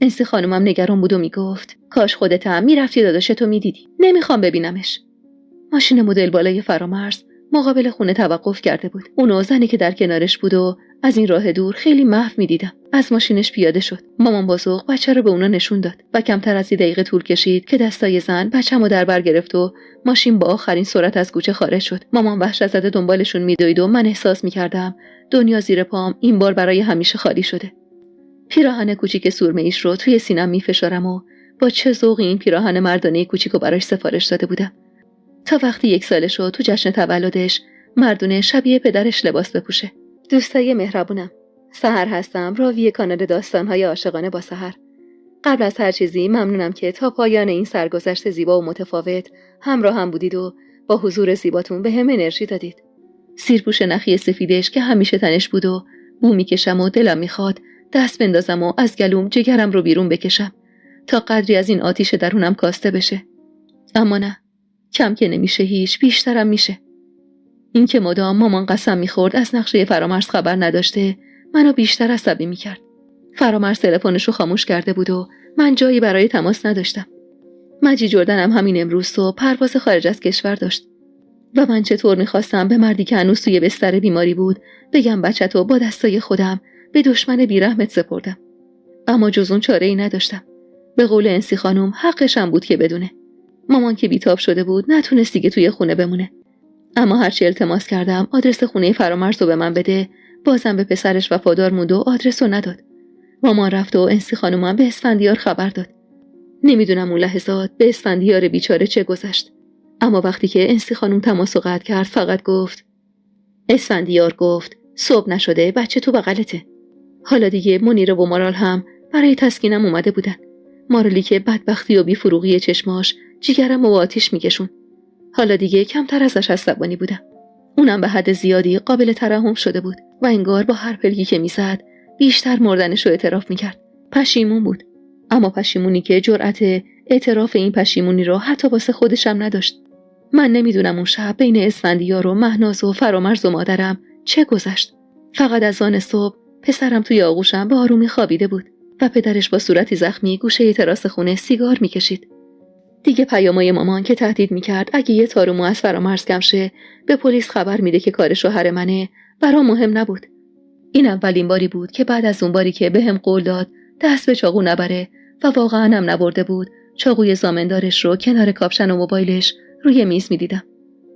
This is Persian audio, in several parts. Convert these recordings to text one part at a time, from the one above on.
انسی خانومم نگران بود و میگفت کاش خودت هم میرفتی داداشتو میدیدی. نمیخوام ببینمش. ماشین مدل بالای فرامرز مقابل خونه توقف کرده بود. اون و زنی که در کنارش بود و از این راه دور خیلی محو میدیدم. از ماشینش پیاده شد. مامان با ذوق بچه رو به اونا نشون داد و کمتر از 10 دقیقه طول کشید که دستای زن بچه‌مو در بر گرفت و ماشین با آخرین سرعت از کوچه خارج شد. مامان وحشت زده دنبالشون میدوید و من احساس میکردم دنیا زیر پام این بار برای همیشه خالی شده. پیراهن کوچیک سرمه‌ایش رو توی سینم میفشارم و با چه ذوقی این پیراهن مردانه کوچیکو براش سفارش داده بودم. تا وقتی 1 سالش شد تو جشن تولدش مردونه شبیه پدرش لباس بپوشه. دوستای مهربونم، سحر هستم، راوی کانال داستان‌های عاشقانه با سحر. قبل از هر چیزی ممنونم که تا پایان این سرگذشت زیبا و متفاوت همراه هم بودید و با حضور زیباتون به هم انرژی دادید. سیرپوش نخی سفیدش که همیشه تنش بود و بو میکشم و دلم میخواد دست بندازم و از گلوم جگرم رو بیرون بکشم تا قدری از این آتیش درونم کاسته بشه. اما نه، کم که نمیشه، هیچ بیشترم میشه. این که مدام مامان قسم میخورد از نقشه فرامرز خبر نداشته منو بیشتر عصبی میکرد. فرامرز تلفنشو خاموش کرده بود و من جایی برای تماس نداشتم. مجی جردنم همین امروز صبح پرواز خارج از کشور داشت و من چطور میخواستم به مردی که هنوز توی بستر بیماری بود بگم بچه‌تو با دستای خودم به دشمن بیرحمت سپردم. اما جز اون چاره‌ای نداشتم. به قول انسی خانم حقشم بود که بدونه. مامان که بیتاب شده بود نتونست دیگه توی خونه بمونه. اما هرچی التماس کردم آدرس خونه فرامرز رو به من بده بازم به پسرش وفادار موند و آدرس رو نداد. مامان رفت و انسی خانومم به اسفندیار خبر داد. نمیدونم اون لحظات به اسفندیار بیچاره چه گذشت. اما وقتی که انسی خانوم تماس رو قطع کرد فقط گفت اسفندیار گفت صبح نشده بچه تو بغلته. حالا دیگه منیر و مارال هم برای تسکینم اومده بودن. مارالی که بدبختی و بیفروغی چشماش جیگرم و آتیش میکشون. حالا دیگه کمتر ازش عصبانی بودم. اونم به حد زیادی قابل ترحم شده بود و انگار با هر پلکی که میزد بیشتر مردنش رو اعتراف میکرد. پشیمون بود. اما پشیمونی که جرأت اعتراف این پشیمونی رو حتی واسه خودشم نداشت. من نمیدونم اون شب بین اسفندیار و مهناز و فرامرز و مادرم چه گذشت. فقط از آن صبح پسرم توی آغوشم به آرومی خوابیده بود و پدرش با صورتی زخمی گوشه تراس خونه سیگار میکشید. دیگه پیامای مامان که تهدید میکرد اگه یه تار مو از فرامرز کم شه به پلیس خبر میده که کار شوهر منه برام مهم نبود. این اولین باری بود که بعد از اون باری که بهم قول داد دست به چاقو نبره و واقعا هم نبرده بود چاقوی زامندارش رو کنار کاپشن و موبایلش روی میز میدیدم.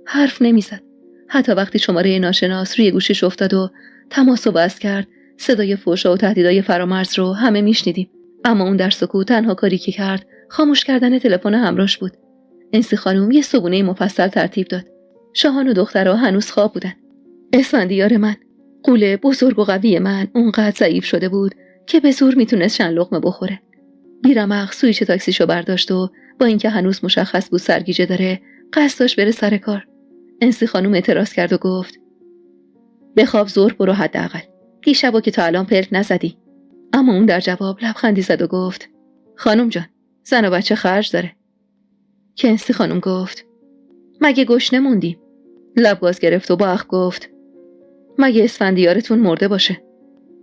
حرف نمیزد. حتی وقتی شماره ناشناس روی گوشش افتاد و تماس رو بس کرد صدای فحشا و تهدیدای فرامرز رو همه میشنیدیم. اما اون در سکوت تنها کاری که کرد خاموش کردن تلفن همراهش بود. انسی خانم یه صبونه مفصل ترتیب داد. شاهان و دخترها هنوز خواب بودن. اسفندیار من، قوله بزرگ و قوی من، اونقدر ضعیف شده بود که به زور میتونست چند لقمه بخوره. بیرمق سویچ تاکسیشو برداشت و با اینکه هنوز مشخص بود سرگیجه داره قصد داشت بره سر کار. انسی خانم اعتراض کرد و گفت بخواب ظهر برو حداقل. دیشبا که تا الان پلک نزدی. اما اون در جواب لبخندی زد و گفت خانم جان، زن و بچه خرج داره. که انسی خانم گفت مگه گشنه موندیم؟ لب باز گرفت و با اخ گفت مگه اسفندیارتون مرده باشه؟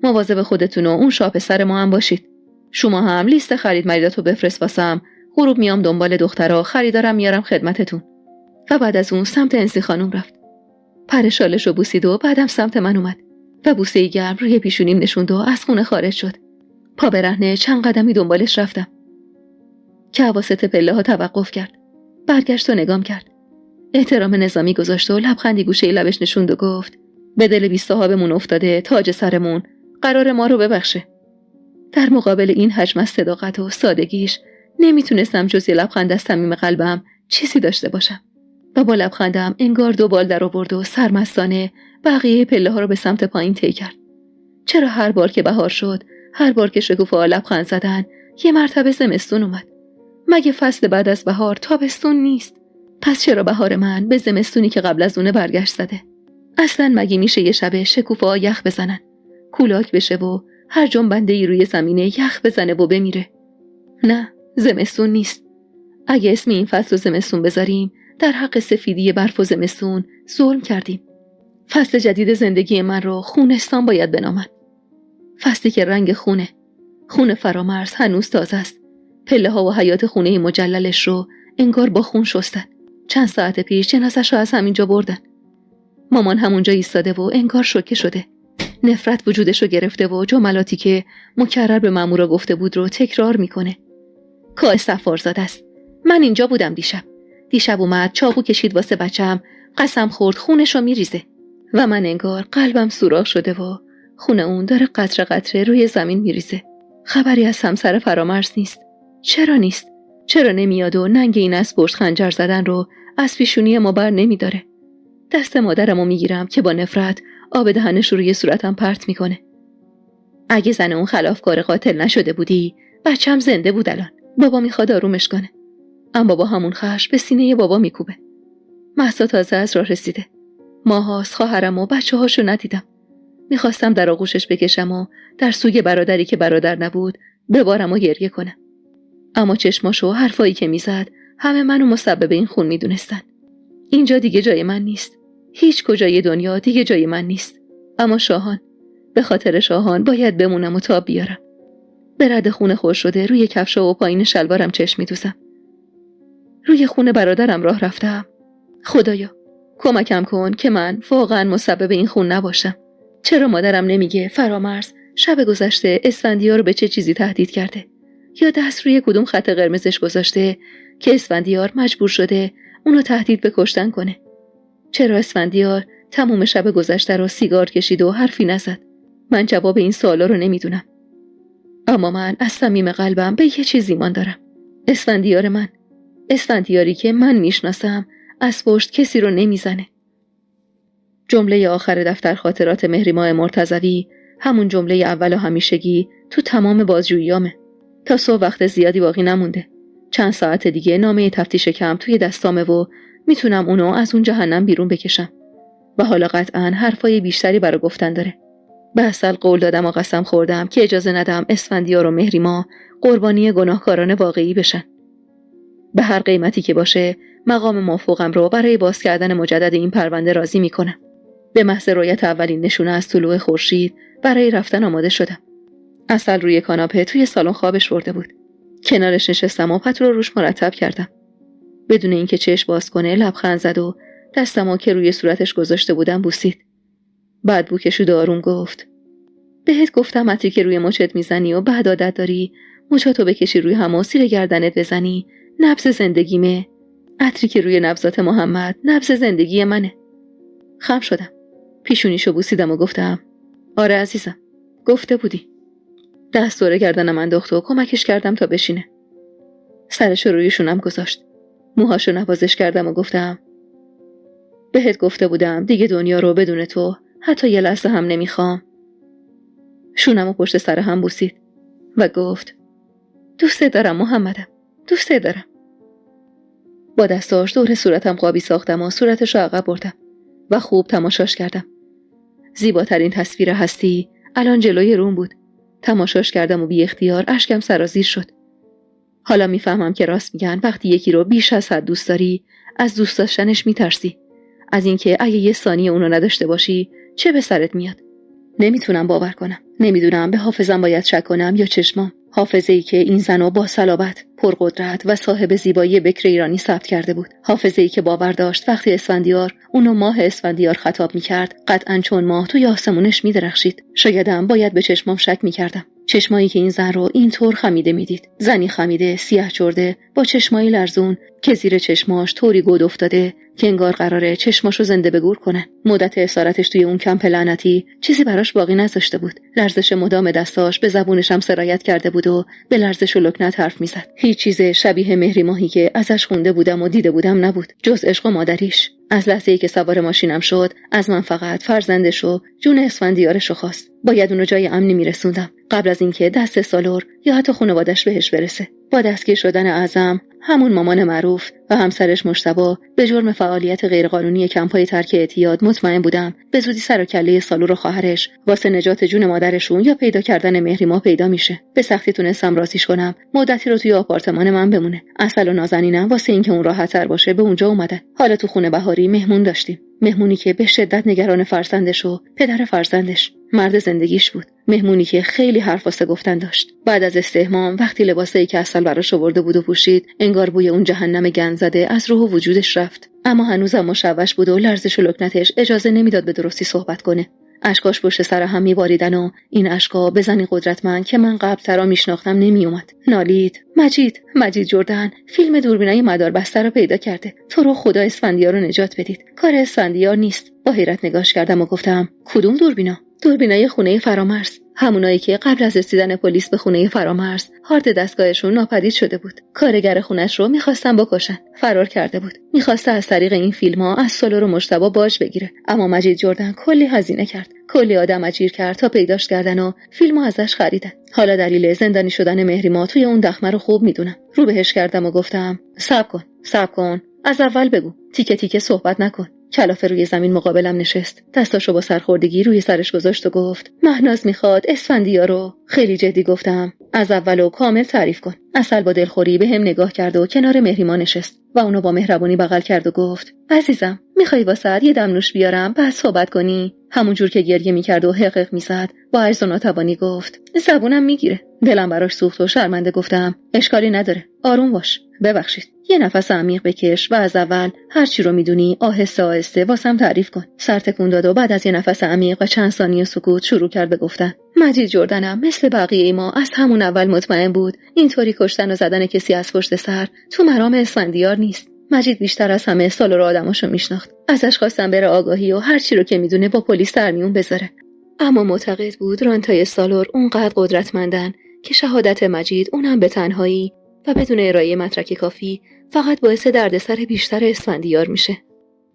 مواظب خودتون و اون شاه پسر ما هم باشید. شما هم لیست خرید مریداتو بفرست واسم. غروب میام دنبال دخترها، خریدارم میارم خدمتتون. و بعد از اون سمت انسی خانم رفت. پر شالشو بوسید و بعدم سمت من اومد و بوسه‌ای گرم روی پیشونیم نشوند و از خونه خارج شد. پا برهنه چند قدمی دنبالش رفتم که واسط پله ها توقف کرد. برگشت و نگام کرد. احترام نظامی گذاشت و لبخندی گوشه لبش نشوند و گفت به دل بی صاحبمون افتاده تاج سرمون، قرار ما رو ببخشه. در مقابل این حجم از صداقت و سادگیش نمیتونستم جز یه لبخند از صمیم قلبم چیزی داشته باشم. و با لبخندم انگار 2 بال در آورد و سرمستانه بقیه پله ها رو به سمت پایین طی کرد. چرا هر بار که بهار شد، هر بار که شکوفه‌ها لبخند زدن، یه مرتبه زمستون اومد؟ مگه فصل بعد از بهار تابستون نیست؟ پس چرا بهار من به زمستونی که قبل از اونه برگشت زده؟ اصلا مگه میشه یه شب شکوفه‌ها یخ بزنن، کولاک بشه و هر جنبنده‌ای روی زمینه یخ بزنه و بمیره؟ نه، زمستون نیست. اگه اسم این فصل رو زمستون بذاریم در حق سفیدی برف و زمستون ظلم کردیم. فصل جدید زندگی من رو خونستان باید بنامن. فصلی که رنگ خونه، خون فرامرز هنوز تازه است. پله ها و حیاط خونه مجللش رو انگار با خون شستن. چند ساعت پیش جنازه‌ش رو از همینجا بردن. مامان همونجا ایستاده و انگار شوکه شده. نفرت وجودش رو گرفته و جملاتی که مکرر به مامورا گفته بود رو تکرار میکنه. کار سفارزاده است. من اینجا بودم دیشب اومد چاقو کشید واسه بچم، قسم خورد خونش رو میریزه و من انگار قلبم سوراخ شده و خون اون داره قطره قطره روی زمین میریزه. خبری از همسر فرامرز نیست. چرا نیست؟ چرا نمیاد و ننگ این از پشت خنجر زدن رو از پیشونی ما بر نمیداره؟ دست مادرمو میگیرم که با نفرت آب دهنش رو روی صورتم پرت میکنه. اگه زن اون خلافکار قاتل نشده بودی، بچم زنده بود الان. بابا میخواد آرومش کنه. اما با همون خشم به سینه بابا میکوبه. مهسا تازه از راه رسیده. ماهاست خواهرم و بچه هاشو ندیدم. میخواستم در آغوشش بکشم و در سوی برادری که برادر نبود ببارم و گریه کنم. اما چشماشو حرفایی که میزد همه منو مسبب این خون میدونستن. اینجا دیگه جای من نیست. هیچ کجای دنیا دیگه جای من نیست. اما شاهان، به خاطر شاهان باید بمونم و تاب بیارم. به رد خون خور شده روی کفشا و پایین شلوارم چشم میدوزم. روی خون برادرم راه رفتم. خدایا کمکم کن که من واقعا مسبب این خون نباشم. چرا مادرم نمیگه فرامرز شب گذشته اسفندیار رو به چه چیزی تهدید کرده؟ یا دست روی کدوم خط قرمزش گذاشته که اسفندیار مجبور شده اونو تهدید به کشتن کنه؟ چرا اسفندیار تمام شب گذشته رو سیگار کشید و حرفی نزد؟ من جواب این سوالا رو نمیدونم. اما من از صمیم قلبم به یه چیز ایمان دارم. اسفندیار من، اسفندیاری که من میشناسم، از پشت کسی رو نمیزنه. جمله آخر دفتر خاطرات مهریماه مرتضوی همون جمله اول و همیشگی تو تمام بازجوییامه. تا صبح وقت زیادی باقی نمونده. چند ساعت دیگه نامه تفتیش کم توی دستامه و میتونم اونو از اون جهنم بیرون بکشم. و حالا قطعاً حرفای بیشتری برای گفتن داره. به اصل قول دادم و قسم خوردم که اجازه ندم اسفندیار و مهریما قربانی گناهکاران واقعی بشن. به هر قیمتی که باشه مقام موفقم رو برای باز کردن مجدد این پرونده راضی میکنم. به محض رؤیت اولین نشونه از طلوع خورشید برای رفتن آماده شدم. اصل روی کاناپه توی سالن خوابش برده بود. کنارش نشستم و پتو رو روش مرتب کردم. بدون اینکه چشم باز کنه لبخند زد و دستمو که روی صورتش گذاشته بودم بوسید. بعد بو کشید و آروم گفت: بهت گفتم عطری که روی مچت میزنی و بعد عادت داری مچاتو بکشی روی هم و زیر گردنت بزنی نبض زندگیمه. عطری که روی نبضات محمد نبض زندگی منه. خم شدم. پیشونیشو بوسیدم و گفتم: آره عزیزم، گفته بودی. دست دور گردنم انداخت و کمکش کردم تا بشینه. سرشو روی شونم گذاشت. موهاشو نوازش کردم و گفتم: بهت گفته بودم دیگه دنیا رو بدون تو حتی یه لحظه هم نمیخوام. شونمو پشت سر هم بوسید و گفت: دوست دارم محمدم، دوست دارم. با دستاش دور صورتم قابی ساختم و صورتشو عقب بردم و خوب تماشاش کردم. زیباترین تصویر هستی الان جلوی روم بود. تماشاش کردم و بی اختیار اشکم سرازیر شد. حالا میفهمم که راست میگن وقتی یکی رو بیش از حد دوست داری از دوست داشتنش میترسی. از اینکه اگه یه ثانیه اونو نداشته باشی چه به سرت میاد. نمیتونم باور کنم. نمیدونم به حافظم باید شک کنم یا چشمام. حافظه‌ای که این زنو با صلابت، پرقدرت و صاحب زیبایی بکر ایرانی ثبت کرده بود. حافظه‌ای که باور داشت وقتی اسفندیار اونو ماه اسفندیار خطاب میکرد قطعاً چون ماه توی آسمونش میدرخشید. شایدم باید به چشمام شک میکردم. چشمایی که این زن رو اینطور خمیده میدید. زنی خمیده، سیاه چرده، با چشمایی لرزون که زیر چشماش طوری گود افتاده که انگار قراره چشماشو زنده به گور کنه. مدت اسارتش توی اون کمپ لعنتی چیزی براش باقی نذاشته بود. لرزش مدام دستاش به زبونش هم سرایت کرده بود و به لرزش و لکنت حرف میزد. هیچ چیز شبیه مهریماهی که ازش خونده بودم و دیده بودم نبود جز عشق و مادریش. از لحظه‌ای که سوار ماشینم شد از من فقط فرزندش و جون اسفندیارش رو خواست. باید اونو جای امنی میرسوندم قبل از اینکه دست سالور یا حتی خانواده‌اش بهش برسه. با دستگیر شدن اعظم، همون مامان معروف و همسرش مجتبی به جرم فعالیت غیرقانونی کمپ‌های ترک اعتیاد مطمئن بودم به زودی سر و کله سالور و خواهرش واسه نجات جون مادرشون یا پیدا کردن مهریما پیدا میشه. به سختی تونستم راضیش کنم مدتی رو توی آپارتمان من بمونه. اصل و نازنینم واسه اینکه اون راحت‌تر باشه به اونجا اومدن. حالا تو خونه بهاری مهمون داشتیم. مهمونی که به شدت نگران فرزندش و پدر فرزندش، مرد زندگیش بود. مهمونی که خیلی حرف واسه گفتن داشت. بعد از استحمام وقتی لباسایی که اصل براش آورده بود و پوشید، انگار بوی اون جهنم گند زده از روح و وجودش رفت. اما هنوزم مشوش بود و لرزش و لکنتش اجازه نمیداد به درستی صحبت کنه. اشکاش پشت سر هم می‌باریدن و این اشکا به زنی قدرتمند که من قبل‌ترا میشناختم نمیومد. نالید: مجید جردن فیلم دوربینای مداربسته رو پیدا کرده. تو رو خدا اسفندیار رو نجات بدید. کار اسفندیار نیست. با حیرت نگاش کردم و گفتم: کدوم دوربینا؟ دوربینای خونه فرامرز، همونایی که قبل از رسیدن پلیس به خونه فرامرز هارد دستگاهشون ناپدید شده بود. کارگر خونش رو می‌خواستن بکشن. فرار کرده بود. می‌خواسته از طریق این فیلم‌ها از سالار و مجتبی باج بگیره. اما مجید جردن کلی هزینه کرد. کلی آدم اجیر کرد تا پیداش کردن و فیلمو ازش خریدن. حالا دلیل زندانی شدن مهریما توی اون دخمه رو خوب میدونم. رو بهش کردم و گفتم: صبر کن. از اول بگو. تیکه تیکه صحبت نکن. کلافه روی زمین مقابلم نشست. دستاشو با سرخوردگی روی سرش گذاشت و گفت: مهناز میخواد اسفندیار رو. خیلی جدی گفتم: از اول و کامل تعریف کن. اصل با دلخوری به هم نگاه کرد و کنار مهریما نشست و اونو با مهربونی بغل کرد و گفت: عزیزم، میخوای واسه یه دمنوش بیارم بعد صحبت کنی؟ همونجور که گریه میکرد و حقق میزد با عجز و ناتوانی گفت: زبونم میگیره. دلم براش سوخت و شرمنده گفتم: اشکالی نداره، آروم باش. ببخشید. یه نفس عمیق بکش و از اول هر چی رو میدونی آهسته آهسته واسم تعریف کن. سر تکون داد و بعد از یه نفس عمیق و چند ثانیه سکوت شروع کرد به گفتن: مجید جردنم مثل بقیه ما از همون اول مطمئن بود اینطوری کشتن و زدن کسی از پشت سر تو مرام اسفندیار نیست. مجید بیشتر از همه سالار آدماشو میشناخت. ازش خواستم بره آگاهی و هر چی رو که میدونه با پلیس در میون بذاره. اما معتقد بود رانتای سالار اونقدر قدرتمندن که شهادت مجید، اونم به تنهایی و بدون ارائه مدرک کافی، فقط باعث دردسر بیشتر اسفندیار میشه.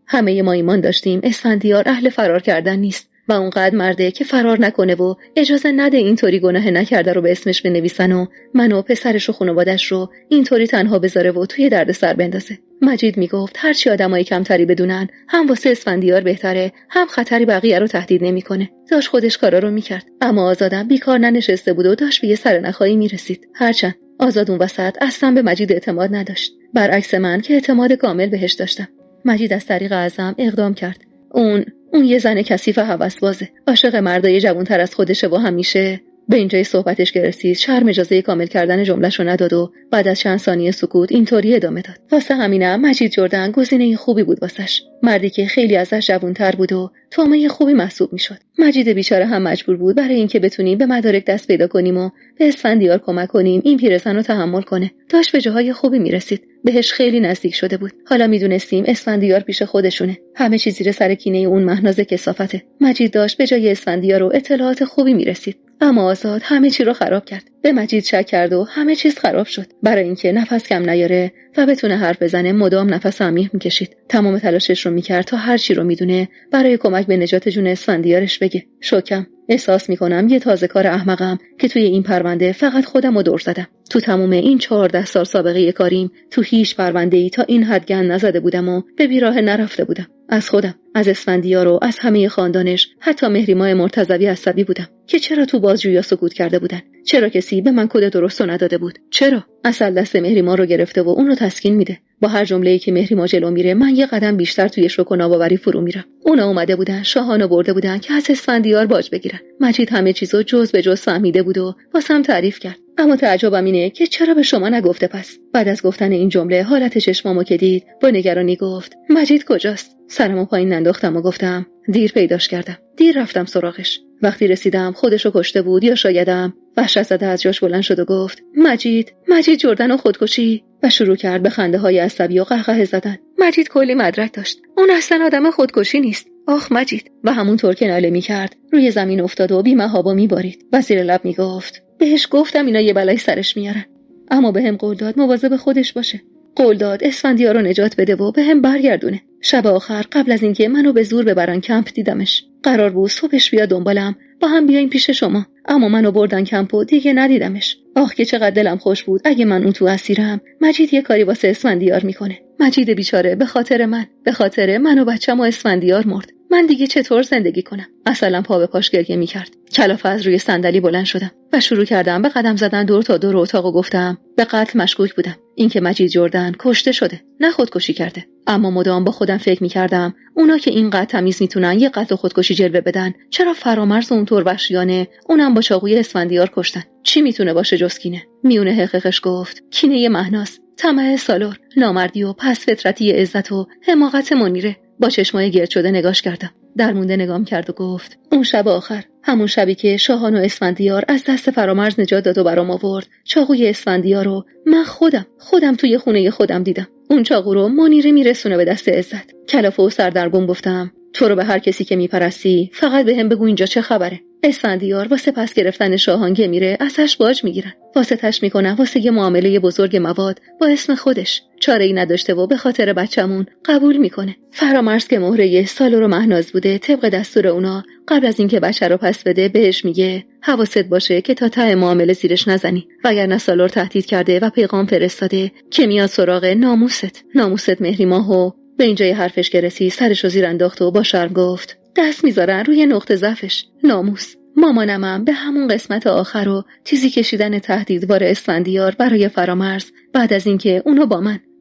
همه ما ایمان داشتیم اسفندیار اهل فرار کردن نیست و اونقدر مرده که فرار نکنه و اجازه نده اینطوری گناه نکرده رو به اسمش بنویسن و منو و پسرش و خانواده‌اش رو اینطوری تنها بذاره و توی دردسر بندازه. مجید میگفت هرچی آدمای کمتری بدونن هم واسه اسفندیار بهتره، هم خطری بقیه رو تهدید نمیکنه. داشت خودش کارا رو میکرد، اما آزادم بیکار ننشسته بود و داشت به یه سرنخایی میرسید. هرچند آزاد اون وسط اصلا به مجید اعتماد نداشت، برعکس من که اعتماد کامل بهش داشتم. مجید از طریق اعظم اقدام کرد. اون یه زن کثیف و هوسبازه، عاشق مردای جوان‌تر از خودشه و همیشه به اینجای صحبتش که رسید شرم اجازه کامل کردن جمله‌شو نداد و بعد از چند ثانیه سکوت اینطوری ادامه داد: واسه همینم مجید جردن گزینه خوبی بود واسش. مردی که خیلی ازش جوان‌تر بود و تومه خوبی محسوب میشد. مجید بیچاره هم مجبور بود برای اینکه بتونیم به مدارک دست پیدا کنیم و به اسفندیار کمک کنیم این پیرزن رو تحمل کنه. داشت به جاهای خوبی میرسید. بهش خیلی نزدیک شده بود. حالا میدونستیم اسفندیار پیش خودشونه. همه چیز زیر سر کینه اون مهناز کثافته. مجید داشت به جای اسفندیار و اطلاعات خوبی میرسید. اما آزاد همه چی رو خراب کرد. به مجید شک کرد و همه چیز خراب شد. برای اینکه نفس کم نیاره و بتونه حرف بزنه مدام نفس عمیق میکشید. تمام تلاشش رو میکرد تا هر چی رو میدونه برای کمک به نجات جون اسفندیارش بگه. شوکم. احساس میکنم یه تازه کار احمقم که توی این پرونده فقط خودم رو دور زدم. تو تمام این 14 سال سابقه کاریم تو هیچ پرونده‌ای تا این حد گند نزده بودم و به بیراه نرفته بودم. از خودم، از اسفندیار و از همه خاندانش، حتی مهریماه مرتضوی عصبی بودم که چرا تو بازجویی سکوت کرده بودن. چرا کسی به من کد درست رو نداده بود؟ چرا اصل دست مهریما رو گرفته و اون رو تسکین میده؟ با هر جمله‌ای که مهریما جلو میره من یه قدم بیشتر توی شوک و ناباوری فرو میرم. اونا اومده بودن شاهانو برده بودن که از اسفندیار باج بگیرن. مجید همه چیزو جز به جز فهمیده بود و واسم تعریف کرد. اما تعجبم اینه که چرا به شما نگفته پس؟ بعد از گفتن این جمله حالت چشمامو که دید با نگرانی گفت: مجید کجاست؟ سرمو پایین ننداختم و گفتم: دیر پیداش کردم. دیر رفتم سراغش. وقتی رسیدم خودشو کشته بود یا شایدم. وحشت زده از جاش بلند شد و گفت: مجید جردن و خودکشی. و شروع کرد به خنده‌های عصبی و قهقه زدن. مجید کلی مدرک داشت. اون اصلا آدم خودکشی نیست. آخ مجید. و همونطور که ناله می‌کرد روی زمین افتاد و بی‌محابا می‌بارید. و زیر لب میگفت: بهش گفتم اینا یه بلای سرش میارن. اما بهم قول داد مواظب خودش باشه. قول داد اسفندیار رو نجات بده و بهم برگردونه. شب آخر قبل از اینکه منو به زور ببرن کمپ دیدمش. قرار بود صبحش بیاد دنبالم با هم بیایم پیش شما، اما منو بردن کمپ و دیگه ندیدمش. آخ که چقدر دلم خوش بود اگه من اون تو اسیرم. مجید یه کاری واسه اسفندیار میکنه. مجید بیچاره به خاطر من و بچه‌م و اسفندیار مرد. من دیگه چطور زندگی کنم؟ اصلا پا به پاش گریه میکرد. کلافه از روی صندلی بلند شدم و شروع کردم به قدم زدن دور تا دور اتاق و گفتم به قتل مشکوک بودم. اینکه مجید جردن کشته شده، نه خودکشی کرده. اما مدام با خودم فکر میکردم اونا که اینقدر تمیز میتونن یه قتل و خودکشی جلوه بدن، چرا فرامرز اونطور وحشیانه اونم با چاقوی اسفندیار کشتن؟ چی میتونه باشه جز کینه؟ میونه حقیقش گفت کینه مهناز، طمع سالار، نامردی و پس فطرتی عزت و حماقت منیره. با چشمای گرد شده نگاش کردم. درمونده نگام کرد و گفت اون شب آخر، همون شبی که شاهان و اسفندیار از دست فرامرز نجات داد و برام آورد، چاقوی اسفندیار رو من خودم توی خونه خودم دیدم. اون چاقو رو منیره میرسونه به دست عزت. کلافه و سردرگم گفتم تو رو به هر کسی که میپرستی فقط بهم بگو اینجا چه خبره. اسفندیار واسه پس گرفتن شاهان میره ازش باج میگیرن، واسطش میکنن واسه یه معامله بزرگ مواد با اسم خودش. چاره‌ای نداشته و به خاطر بچمون قبول میکنه. فرامرز که مهره سالار و مهناز بوده، طبق دستور اونا قبل از اینکه بچه رو پس بده بهش میگه حواست باشه که تا ته معامله زیرش نزنی، وگرنه سالار تهدید کرده و پیغام فرستاده که میاد سراغ ناموست مهری ماهو. به اینجای حرفش که رسید سرشو زیر انداخت و با شرم گفت دست میذارن روی نقطه ضعفش، ناموس. مامانمم به همون قسمت آخر و تیزی کشیدن تهدیدوار اسفندیار برای فرامرز بعد از اینکه اونو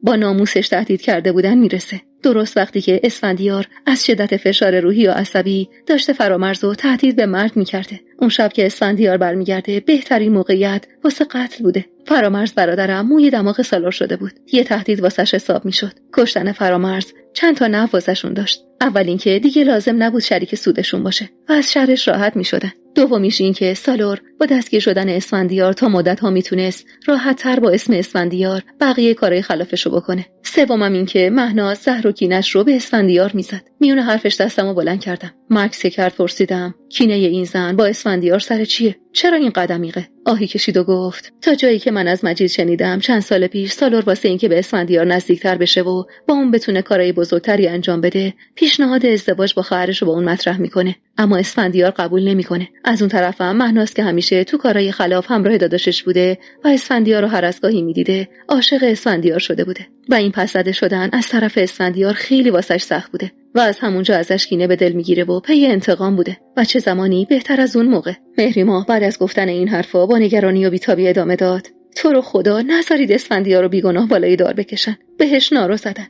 با ناموسش تهدید کرده بودن میرسه. درست وقتی که اسفندیار از شدت فشار روحی و عصبی داشته فرامرزو تهدید به مرگ میکرده. اون شب که اسفندیار برمیگرده بهترین موقعیت واسه قتل بوده. فرامرز برادرم موی دماغ سالار شده بود. یه تهدید واسش حساب میشد. کشتن فرامرز چند تا نفع واسشون داشت. اول اینکه دیگه لازم نبود شریک سودشون باشه و از شرش راحت میشدن. دومیش این که سالار با دستگیر شدن اسفندیار تا مدت‌ها میتونست راحت‌تر با اسم اسفندیار بقیه کارهای خلافشو بکنه. سومم این که مهناز زهر و کینش رو به اسفندیار میزد. میونه حرفش دستمو بلند کردم. مکس کرد پرسیدم کینه این زن با اسفندیار سر چیه؟ چرا این قدمیقه؟ آهی کشید و گفت تا جایی که من از مجید شنیدم چند سال پیش سالار واسه اینکه به اسفندیار نزدیکتر بشه و با اون بتونه کارهای بزرگتری انجام بده پیشنهاد ازدواج با خواهرش رو با اون مطرح میکنه، اما اسفندیار قبول نمیکنه. از اون طرفم مهناز که همیشه تو کارهای خلاف همراه داداشش بوده و اسفندیار رو هر از گاهی میدیده عاشق اسفندیار شده بوده و این پس زده شدن از طرف اسفندیار خیلی واسش سخت بوده و از همونجا ازش کینه به دل میگیره و پی انتقام بوده. و چه زمانی بهتر از اون موقع. مهری ماه بعد از گفتن این حرفا با نگرانی و بی‌تابی ادامه داد تو رو خدا نذارید اسفندیار رو بیگناه بالای دار بکشن. بهش نارو زدن.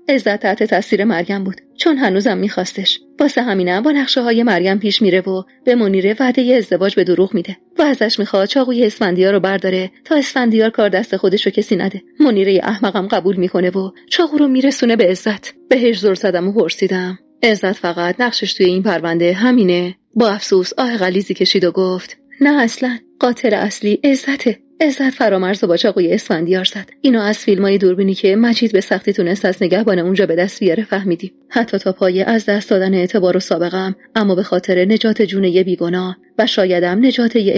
عزت تحت تاثیر مریم بود، چون هنوزم میخواستش. واسه همینم با نقشه های مریم پیش میره و به منیره وعده ازدواج به دروغ میده و ازش میخواد چاقوی اسفندیار رو برداره تا اسفندیار کار دست خودش رو کسی نده. منیره احمقم قبول میکنه و چاقو رو میرسونه به عزت. بهش زل زدم و پرسیدم عزت فقط نقشش توی این پرونده همینه؟ با افسوس آه غلیظی کشید و گفت نه اصلا، قاتل اصلی عزته. عزت فرامرز با چاقوی اسفندیار زد. اینو از فیلمای دوربینی که مجید به سختی تونست از نگهبان اونجا به دست بیاره فهمیدیم. حتی تا پای از دست دادن اعتبار و سابقم، اما به خاطر نجات جون یه بیگناه و شایدم نجات یه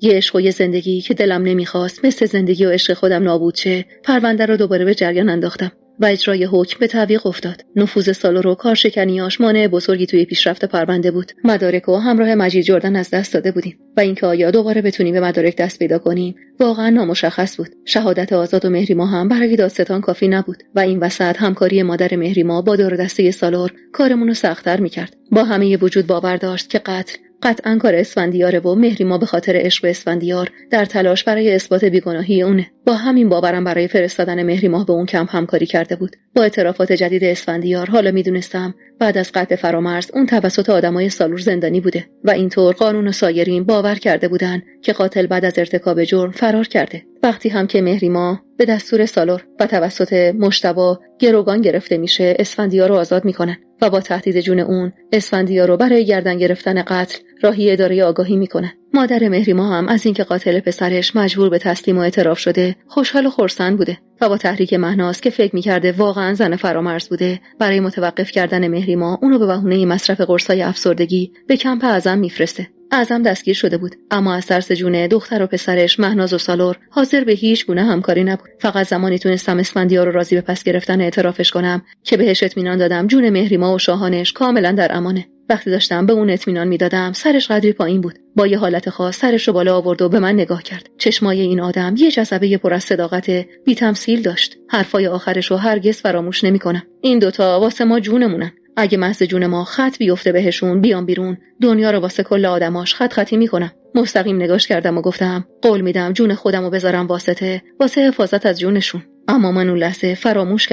عشق و یه زندگی که دلم نمیخواست مثل زندگی و عشق خودم نابود شه، پرونده رو دوباره به جریان انداختم و اجرای حکم به تعویق افتاد. نفوذ سالار و کارشکنیاش مانع بزرگی توی پیشرفت پرونده بود. مدارک رو همراه مجید جردن از دست داده بودیم و اینکه آیا دوباره بتونیم به مدارک دست پیدا کنیم واقعا نامشخص بود. شهادت آزاد و مهری ما هم برای دادستان کافی نبود و این وسط همکاری مادر مهری ما با دار دسته سالار کارمون رو سخت‌تر می‌کرد. با همه وجود باور داشت که قطعاً کار اسفندیاره و مهری ما به خاطر عشق به اسفندیار در تلاش برای اثبات بیگناهی اونه. با همین باورم برای فرستادن مهری ما به اون کمپ همکاری کرده بود. با اعترافات جدید اسفندیار حالا میدونستم بعد از قتل فرامرز اون توسط آدمای سالور زندانی بوده و اینطور قانون و سایرین باور کرده بودن که قاتل بعد از ارتکاب جرم فرار کرده. وقتی هم که مهری ما به دستور سالار و توسط مجتبی گروگان گرفته میشه، اسفندیار رو آزاد میکنن و با تهدید جون اون اسفندیار رو برای گردن گرفتن قتل راهی اداره آگاهی میکنن. مادر مهری ما هم از اینکه قاتل پسرش مجبور به تسلیم و اعتراف شده خوشحال و خرسند بوده و با تحریک مهناز که فکر میکرده واقعا زن فرامرز بوده برای متوقف کردن مهری ما اونو به بهونه مصرف قرصای افسردگی به کمپ اعظم میفرسته. اعظم دستگیر شده بود، اما از ترس جون دختر و پسرش مهناز و سالار حاضر به هیچ گونه همکاری نبود. فقط زمانی تونستم اسفندیار رو راضی به پس گرفتن اعترافش کنم که بهش اطمینان دادم جون مهری ما و شاهانش کاملا در امانه. وقتی داشتم به اون اطمینان میدادم سرش قدری پایین بود. با یه حالت خاص سرش رو بالا آورد و به من نگاه کرد. چشمای این آدم یه جذبه پر از صداقت بی‌تمثیل داشت. حرفای آخرش رو هرگز فراموش نمی‌کنم. این دوتا واسه ما جونمونن. اگه محض جون ما خط بیفته بهشون بیان بیرون، دنیا رو واسه کل آدماش خط خطی میکنم. مستقیم نگاش کردم و گفتم قول میدم جون خودمو بذارم واسه حفاظت از جونشون. اما من اون لحظه فراموش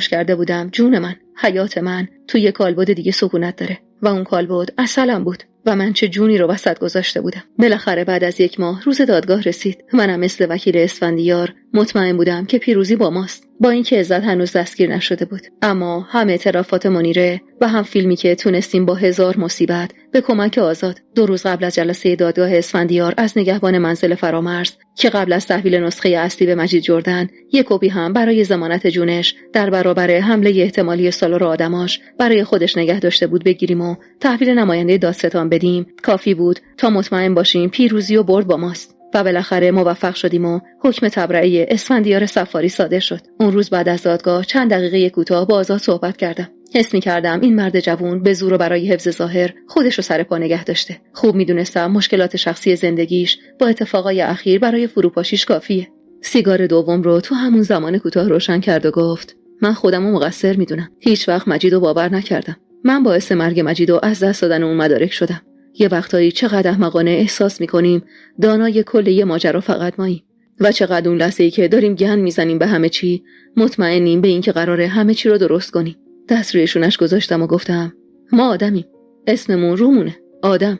کرده بودم جون من، حیات من توی کالبد دیگه سکونت داره و اون کالبد اصلم بود و من چه جونی رو وسط گذاشته بودم. بالاخره بعد از 1 ماه روز دادگاه رسید. منم مثل وکیل اسفندیار مطمئن بودم که پیروزی با ماست. با اینکه عزت هنوز دستگیر نشده بود، اما هم اعترافات منیره و هم فیلمی که تونستیم با 1000 مصیبت به کمک آزاد 2 روز قبل از جلسه دادگاه اسفندیار از نگهبان منزل فرامرز که قبل از تحویل نسخه اصلی به مجید جردن 1 کپی هم برای ضمانت جونش در برابر حمله احتمالی سالار آدماش برای خودش نگه داشته بود بگیریم و تحویل نماینده دادستان بدیم، کافی بود تا مطمئن باشیم پیروزی و برد با ماست. و بالاخره موفق شدیم و حکم تبرئه اسفندیار صفاری صادر شد. اون روز بعد از دادگاه چند دقیقه کوتاه با آزاد صحبت کردم. حس می‌کردم این مرد جوان به زور و برای حفظ ظاهر خودش رو سر پا نگه داشته. خوب می‌دونستم مشکلات شخصی زندگیش با اتفاقای اخیر برای فروپاشیش کافیه. سیگار دوم رو تو همون زمان کوتاه روشن کرد و گفت من خودمو مقصر می‌دونم. هیچ وقت مجیدو باور نکردم. من باعث مرگ مجیدو از دست دادن اون مدارک شدم. یه وقتایی چقدر احمقانه احساس می‌کنیم دانای کل یه ماجرا فقط ماییم و چقدر اون لحظه‌ای که داریم گند میزنیم به همه چی مطمئنیم به این که قراره همه چی رو درست کنیم. دست روی شونش گذاشتم و گفتم ما آدمیم، اسممون رومونه، آدم.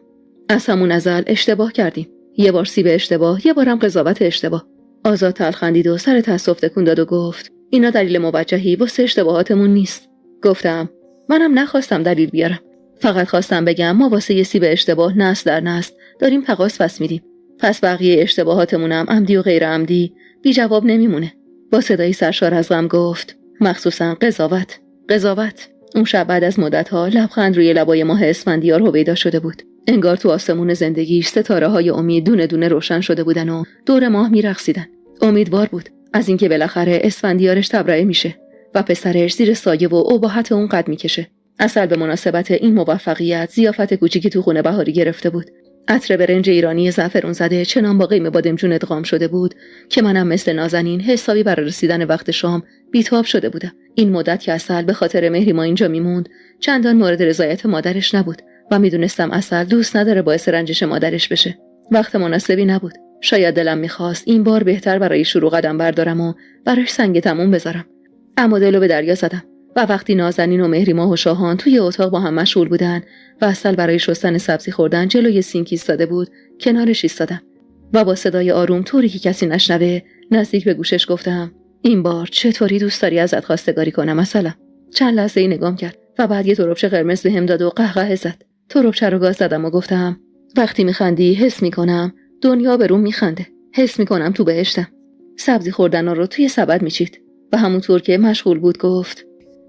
از همون ازل اشتباه کردیم، یه بار سیب اشتباه، یه بارم قضاوت اشتباه. آزاد تلخ خندید و سر تأسف تکون داد و گفت اینا دلیل موجهی واسه اشتباهاتمون نیست. گفتم منم نخواستم دلیل بیارم، فقط خواستم بگم ما واسه یه سیب اشتباه نسل در نسل داریم تقاص پس میدیم. پس بقیه اشتباهاتمونم عمدی و غیر عمدی بی جواب نمیمونه. با صدای سرشار از غم گفت مخصوصا قضاوت. اون شب بعد از مدت‌ها لبخند روی لبای ماه اسفندیار هویدا شده بود. انگار تو آسمون زندگیش ستاره‌های امید دونه دونه روشن شده بودن و دور ماه میرقصیدن. امیدوار بود از اینکه بالاخره اسفندیارش تبرئه میشه و پسرش زیر سایه و اباحت اون قد میکشه. اصل به مناسبت این موفقیت زیافت کوچیکی تو خونه بهاری گرفته بود. عطر برنج ایرانی زعفرون زده چنان با قیم بادمجون ادغام شده بود که منم مثل نازنین حسابی برای رسیدن وقت شام بیتاب شده بودم. این مدت که اصل به خاطر مهری ما اینجا میموند چندان مورد رضایت مادرش نبود و میدونستم اصل دوست نداره باعث رنجش مادرش بشه. وقت مناسبی نبود. شاید دلم میخواست این بار بهتر برای شروع قدم بردارم و براش سنگ تموم بذارم. اما دلو به دریا زدم و وقتی نازنین و مهریماه و شاهان توی اتاق با هم مشغول بودن و اصل برای شستن سبزی خوردن جلوی سینک ایستاده بود، کنارش ایستادم و با صدای آروم طوری که کسی نشنوه نزدیک به گوشش گفتم این بار چطوری دوست داری ازت خواستگاری کنم مثلا؟ چند لحظه ای نگام کرد و بعد یه تربچه قرمز بهم داد و قهقه زد. تربچه رو گاز دادم و گفتم وقتی میخندی حس میکنم دنیا به روم میخنده، حس میکنم تو بهشتم. سبزی خوردن رو توی سبد میچید و همونطور که مشغول بود گفت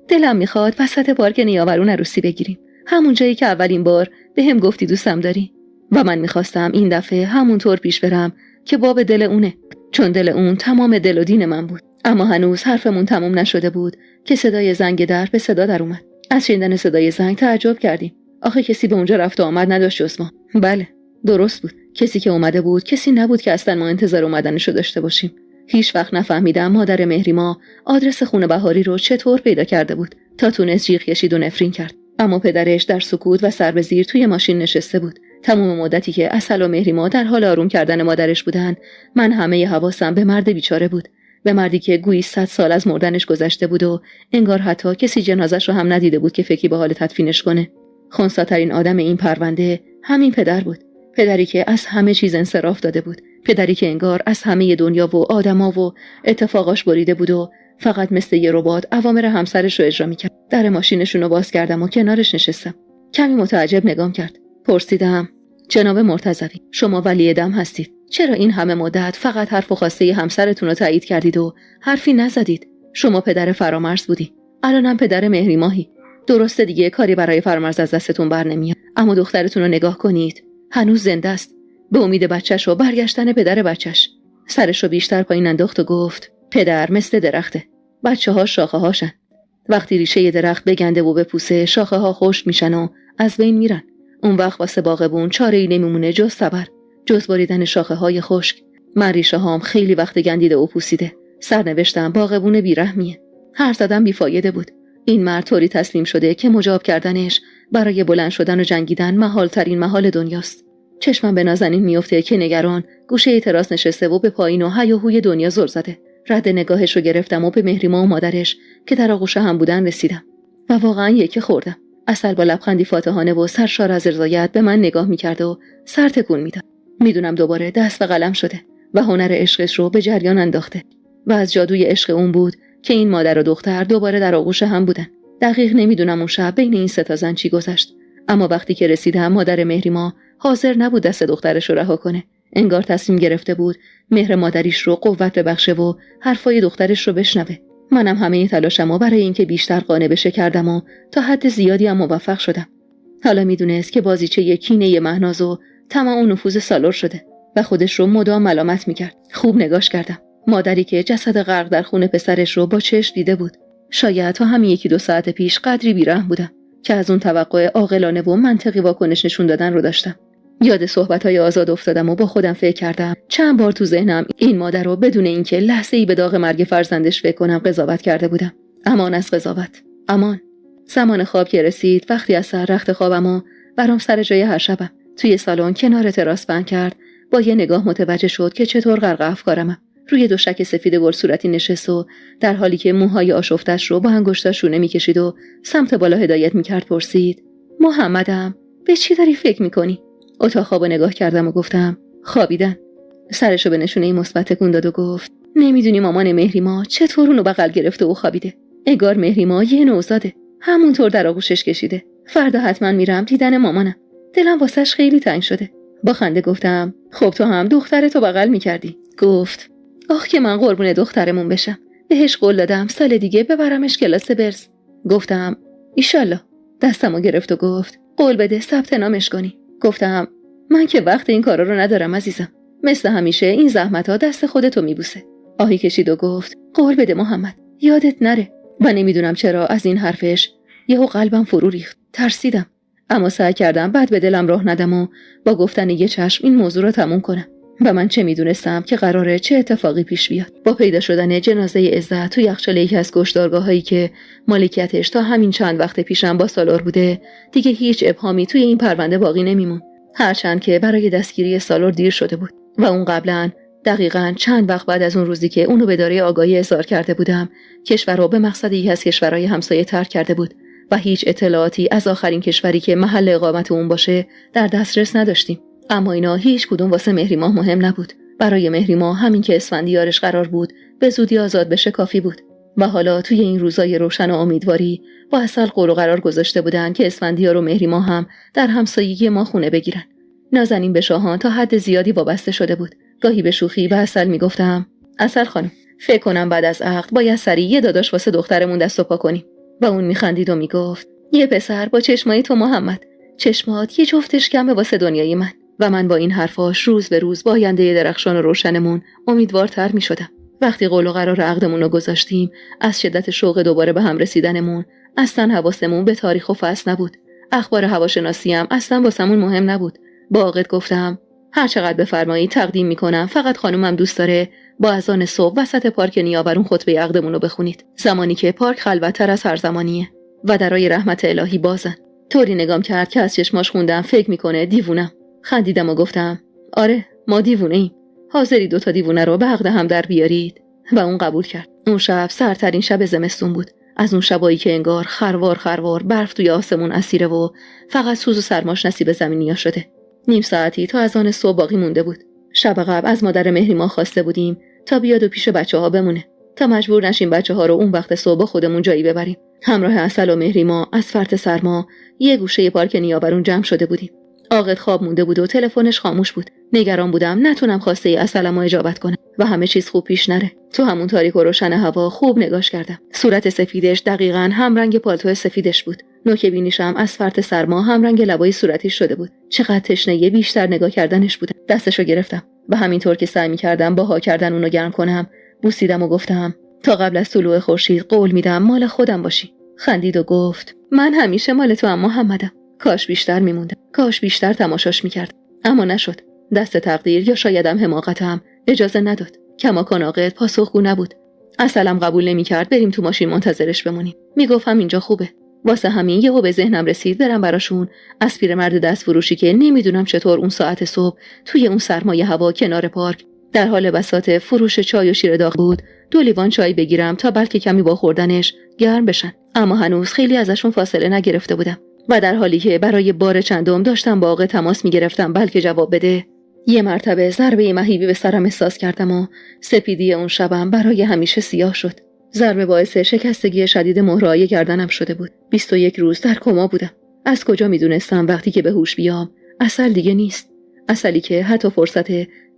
دلم میخواد وسط پارک نیاورون عروسی بگیریم، همون جایی که اولین بار بهم گفتی دوستم داری. و من میخواستم این دفعه همونطور پیش برم که باب دل اونه، چون دل اون تمام دل و دین من بود. اما هنوز حرفمون تموم نشده بود که صدای زنگ در به صدا در اومد. از شنیدن صدای زنگ تعجب کردیم. آخه کسی به اونجا رفت و آمد نداشت جز ما. بله، درست بود. کسی که اومده بود کسی نبود که اصلا ما انتظار اومدنشو داشته باشیم. هیچ وقت نفهمیدم مادر مهریما آدرس خونه بهاری رو چطور پیدا کرده بود تا تونست جیغ کشید و نفرین کرد. اما پدرش در سکوت و سر به زیر توی ماشین نشسته بود. تمام مدتی که اصل و مهریما در حال آروم کردن مادرش بودن، من همه حواسم به مرد بیچاره بود، به مردی که گویی 100 سال از مردنش گذشته بود و انگار حتی کسی جنازش رو هم ندیده بود که فکری به حال تدفینش کنه. خنثی‌ترین آدم این پرونده همین پدر بود. پدری که از همه چیز انصراف داده بود، پدری که انگار از همه دنیا و آدما و اتفاقاش بریده بود و فقط مثل یه ربات اوامر همسرش رو اجرا می‌کرد. در ماشینشون رو باز کردم و کنارش نشستم. کمی متعجب نگام کرد. پرسیدم جناب مرتضوی، شما ولی دم هستید. چرا این همه مدت فقط حرف و خواسته همسرتون رو تایید کردید و حرفی نزدید؟ شما پدر فرامرز بودی، الانم پدر مهریماهی. درسته دیگه کاری برای فرامرز از دستتون بر نمیاد، اما دخترتون رو نگاه کنید، هنوز زنده است، به امید بچه‌ش و برگشتن پدر بچه‌ش. سرش رو بیشتر پایین انداخت و گفت پدر مثل درخته، بچه‌ها شاخه هاشن. وقتی ریشه درخت بگنده و بپوسه شاخه ها خشک میشن و از بین میرن. اون وقت واسه باغبون چاره‌ای نمیمونه جز صبر، جز بریدن شاخه های خشک. من ریشه هام خیلی وقت گندیده و پوسیده. سرنوشتم باغبون بیرحمیه. هر زدم بیفایده بود. این مرد طوری تسلیم شده که مجاب کردنش برای بلند شدن و جنگیدن محال‌ترین محال دنیاست. چشمم به نازنین میفته که نگران گوشه تراس نشسته و به پایین و هیاهوی دنیا زل زده. رد نگاهش رو گرفتم و به مهریما و مادرش که در آغوش هم بودن رسیدم و واقعا یکی خوردم. عسل با لبخندی فاتحانه و سرشار از رضایت به من نگاه میکرد و سر تکون میداد. میدونم دوباره دست به قلم شده و هنر عشقش رو به جریان انداخته و از جادوی عشق اون بود که این مادر و دختر دوباره در آغوش هم بودن. دقیق نمیدونم اون شب بین این سه تا زن چی گذشت، اما وقتی که رسیدم مادر مهریما حاضر نبود دست دخترش رو رها کنه. انگار تصمیم گرفته بود مهر مادریش رو قوت ببخشه و حرفای دخترش رو بشنوه. منم همه تلاشمو برای اینکه بیشتر قانع بشه کردم و تا حد زیادی هم موفق شدم. حالا میدونست که بازیچه کینه مهناز و طمع و نفوذ سالور شده و خودش رو مدام ملامت میکرد. خوب نگاش کردم. مادری که جسد غرق در خون پسرش رو با چشم دیده بود. شاید تا همین 1-2 ساعت پیش قدری بی‌رحم بودم که از اون توقع عاقلانه و منطقی واکنش نشون دادن رو داشتم. یاد صحبت‌های آزاد افتادم و با خودم فکر کردم چند بار تو ذهنم این مادر رو بدون اینکه لحظه‌ای به داغ مرگ فرزندش فکر کنم قضاوت کرده بودم. امان از قضاوت. امان. زمان خواب که رسید، وقتی از سر رخت خوابمو برام سر جای هر شبم توی سالن کنار تراس بند کرد، با یه نگاه متوجه شد که چطور غرق افکارمم. روی دوشک سفید گل صورتی نشست و در حالی که موهای آشفتش رو با انگشتاش شونه می‌کشید و سمت بالا هدایت می‌کرد پرسید: محمدم، به چی داری فکر می‌کنی؟ اتاق خوابو نگاه کردم و گفتم: خوابیدن. سرشو به نشونه مثبت تکون داد و گفت: نمیدونی مامان مهریما چطور اونو بغل گرفته و خوابیده. انگار مهریما یه نوزاده، همونطور در آغوشش کشیده. فردا حتما میرم دیدن مامانم. دلم واسش خیلی تنگ شده. با خنده گفتم: خب تو هم دخترتو بغل میکردی. گفت: آخ که من قربون دخترمون بشم. بهش قول دادم سال دیگه ببرمش کلاس برس. گفتم: ایشالله. دستمو گرفت و گفت: قول بده ثبت نامش کنی. گفتم: من که وقت این کارا رو ندارم عزیزم. مثل همیشه این زحمت‌ها دست خودتو میبوسه. آهی کشید و گفت: قول بده محمد، یادت نره. و نمیدونم چرا از این حرفش یهو قلبم فرو ریخت. ترسیدم، اما سعی کردم بعد به دلم راه ندم و با گفتن یه چشم این موضوع رو تموم کنم. و من چه میدونستم که قراره چه اتفاقی پیش بیاد. با پیدا شدن جنازه عزت تو یخچال یکی از کشتارگاه‌هایی که مالکیتش تا همین چند وقت پیشم با سالار بوده، دیگه هیچ ابهامی توی این پرونده باقی نمیمون. هرچند که برای دستگیری سالار دیر شده بود و اون قبلا دقیقاً چند وقت بعد از اون روزی که اونو به اداره آگاهی احضار کرده بودم، کشور رو به مقصد یکی از کشورهای همسایه ترک کرده بود و هیچ اطلاعاتی از آخرین کشوری که محل اقامت اون باشه در دسترس نداشتیم. اما اینا هیچ کدوم واسه مهریما مهم نبود. برای مهریما همین که اسفندیارش قرار بود به زودی آزاد بشه کافی بود. و حالا توی این روزای روشن و امیدواری با عسل قول و قرار گذاشته بودن که اسفندیار و مهریما هم در همسایگی ما خونه بگیرن. نازنین به شاهان تا حد زیادی وابسته شده بود. گاهی به شوخی به عسل میگفتم: عسل خانم، فکر کنم بعد از عقد باید سریع یه داداش واسه دخترمون دست و پا کنیم. و اون میخندید و میگفت: یه پسر با چشمای تو محمد، چشمات یه جفتش کمه واسه دنیای من. و من با این حرفاش روز به روز با آینده درخشان و روشنمون امیدوارتر میشدم. وقتی قول و قرار عقدمون رو گذاشتیم، از شدت شوق دوباره به هم رسیدنمون اصلا حواسمون به تاریخ و فصل نبود. اخبار هواشناسی هم اصلا واسمون مهم نبود. با عاقد گفتم: هر چقدر بفرمایید تقدیم میکنم، فقط خانومم دوست داره با اذان صبح وسط پارک نیاورون خطبه عقدمون رو بخونید، زمانی که پارک خلوت‌تر از هر زمانیه و درای رحمت الهی بازن. طوری نگام کرد که از چشماش خوندم فکر میکنه دیوونم. خندیدم و گفتم: آره، ما دیوونه ایم. حاضری 2 تا دیوونه رو به عقد هم در بیارید؟ و اون قبول کرد. اون شب سردترین شب زمستون بود. از اون شبایی که انگار خروار خروار برف توی آسمون اسیره و فقط سوز و سرماش نصیب زمینیا شده. نیم ساعتی تا اذان صبح باقی مونده بود. شب قبل از مادر مهریما خواسته بودیم تا بیاد و پیش بچه‌ها بمونه تا مجبور نشیم بچه‌ها رو اون وقت صبح خودمون جایی ببریم. همراه عسل و مهریما از فرط سرما یه گوشه پارک نیاورون جمع شده بودیم. عاقد خواب مونده بود و تلفنش خاموش بود. نگران بودم نتونم خواسته عسلمو اجابت کنم و همه چیز خوب پیش نره. تو همون تاریک و روشن هوا خوب نگاش کردم. صورت سفیدش دقیقاً هم رنگ پالتو سفیدش بود. نوک بینیشم از فرط سرما هم رنگ لبای صورتیش شده بود. چقدر تشنه بیشتر نگاه کردنش بودم. دستشو گرفتم و همینطور که سعی می‌کردم باها کردن اونو گرم کنم، بوسیدم و گفتم: تا قبل از طلوع خورشید قول میدم مال خودم باشی. خندید و گفت: من همیشه مال تو ام محمدم. کاش بیشتر میموندم، کاش بیشتر تماشاش میکرد، اما نشد. دست تقدیر یا شایدم حماقتم اجازه نداد. کماکان عاقد پاسخگو نبود. اصلم قبول نمی‌کرد بریم تو ماشین منتظرش بمونیم. میگفت همینجا خوبه. واسه همین یهو به ذهنم رسید برم براشون از پیرمرد دستفروشی که نمیدونم چطور اون ساعت صبح توی اون سرمایه هوا کنار پارک در حال بساط فروش چای و شیر داغ بود 2 لیوان چای بگیرم تا بلکه کمی با خوردنش گرم بشن. اما هنوز خیلی ازشون فاصله نگرفته بودم و در حالی که برای بار چندم داشتم با آقا تماس میگرفتم بلکه جواب بده، یه مرتبه ضربه مهیبی به سرم احساس کردم و سپیدی اون شبم برای همیشه سیاه شد. ضربه باعث شکستگی شدید مهره‌های گردنم شده بود. 21 روز در کما بودم. از کجا میدونستم وقتی که به هوش بیام عسل دیگه نیست. عسلی که حتی فرصت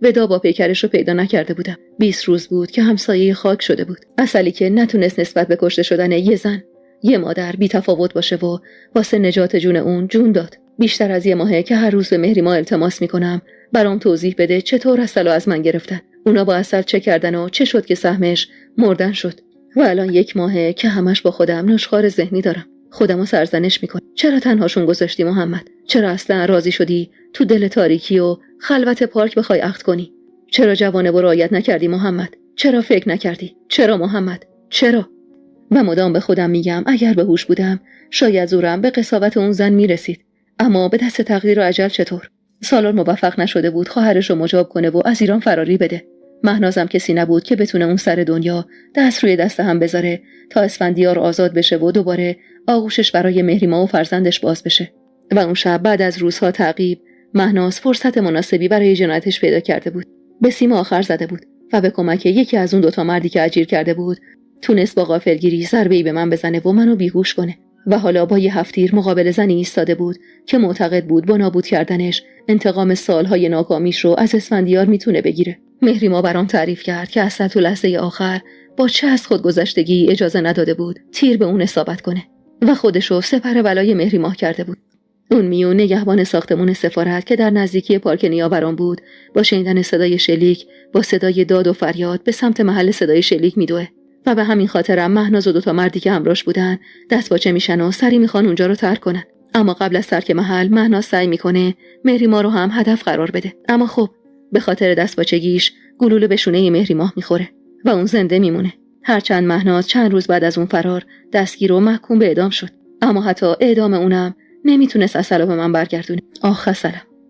ودا با پیکرش رو پیدا نکرده بودم. 20 روز بود که همسایه خاک شده بود. عسلی که نتونست نسبت به کشته شدن یه زن، یه مادر بی تفاوت باشه و واسه نجات جون اون جون داد. بیشتر از یه ماهه که هر روز به مهریما التماس میکنم برام توضیح بده چطور عسل رو از من گرفتن. اونا با عسل چه کردن و چه شد که سهمش مردن شد. و الان 1 ماهه که همش با خودم نشخوار ذهنی دارم. خودمو سرزنش میکنم. چرا تنهاشون گذاشتی محمد؟ چرا اصلا راضی شدی تو دل تاریکی و خلوت پارک بخوای عقد کنی؟ چرا جوانه و رعایت نکردی محمد؟ چرا فکر نکردی؟ چرا محمد؟ چرا؟ و مدام به خودم میگم اگر به هوش بودم شاید زورم به قساوت اون زن میرسید. اما به دست تقدیر و اجل چطور؟ سالار موفق نشده بود خواهرش رو مجاب کنه و از ایران فراری بده. مهنازم کسی نبود که بتونه اون سر دنیا دست روی دست هم بذاره تا اسفندیار آزاد بشه و دوباره آغوشش برای مهریما و فرزندش باز بشه. و اون شب بعد از روزها تعقیب مهناز فرصت مناسبی برای جنایتش پیدا کرده بود. به سیما آخر زده بود و به کمک یکی از اون 2 مردی که اجیر کرده بود تونست با غافلگیری ضربه‌ای به من بزنه و منو بیهوش کنه. و حالا با یه هفتیر مقابل زنی ایستاده بود که معتقد بود با نابود کردنش انتقام سالهای ناکامیش رو از اسفندیار میتونه بگیره. مهریما برام تعریف کرد که اصلا تو لحظه آخر با چه از خودگذشتگی اجازه نداده بود تیر به اون اصابت کنه و خودشو سپر بلای مهریما کرده بود. اون میون نگهبان ساختمون سفارت که در نزدیکی پارک نیاوران بود با شنیدن صدای شلیک با صدای داد و فریاد به سمت محل صدای شلیک میدوه و به همین خاطرم مهناز و 2 مردی که همراهش بودن دست باچه میشن و سری میخوان اونجا رو ترک کنن. اما قبل از ترک محل مهناز سعی میکنه مهریما رو هم هدف قرار بده. اما خب به خاطر دست باچگیش گلوله به شونه مهریما میخوره و اون زنده میمونه. هرچند مهناز چند روز بعد از اون فرار دستگیر و محکوم به اعدام شد، اما حتی اعدام اونم نمیتونست عسل رو به من برگردونه.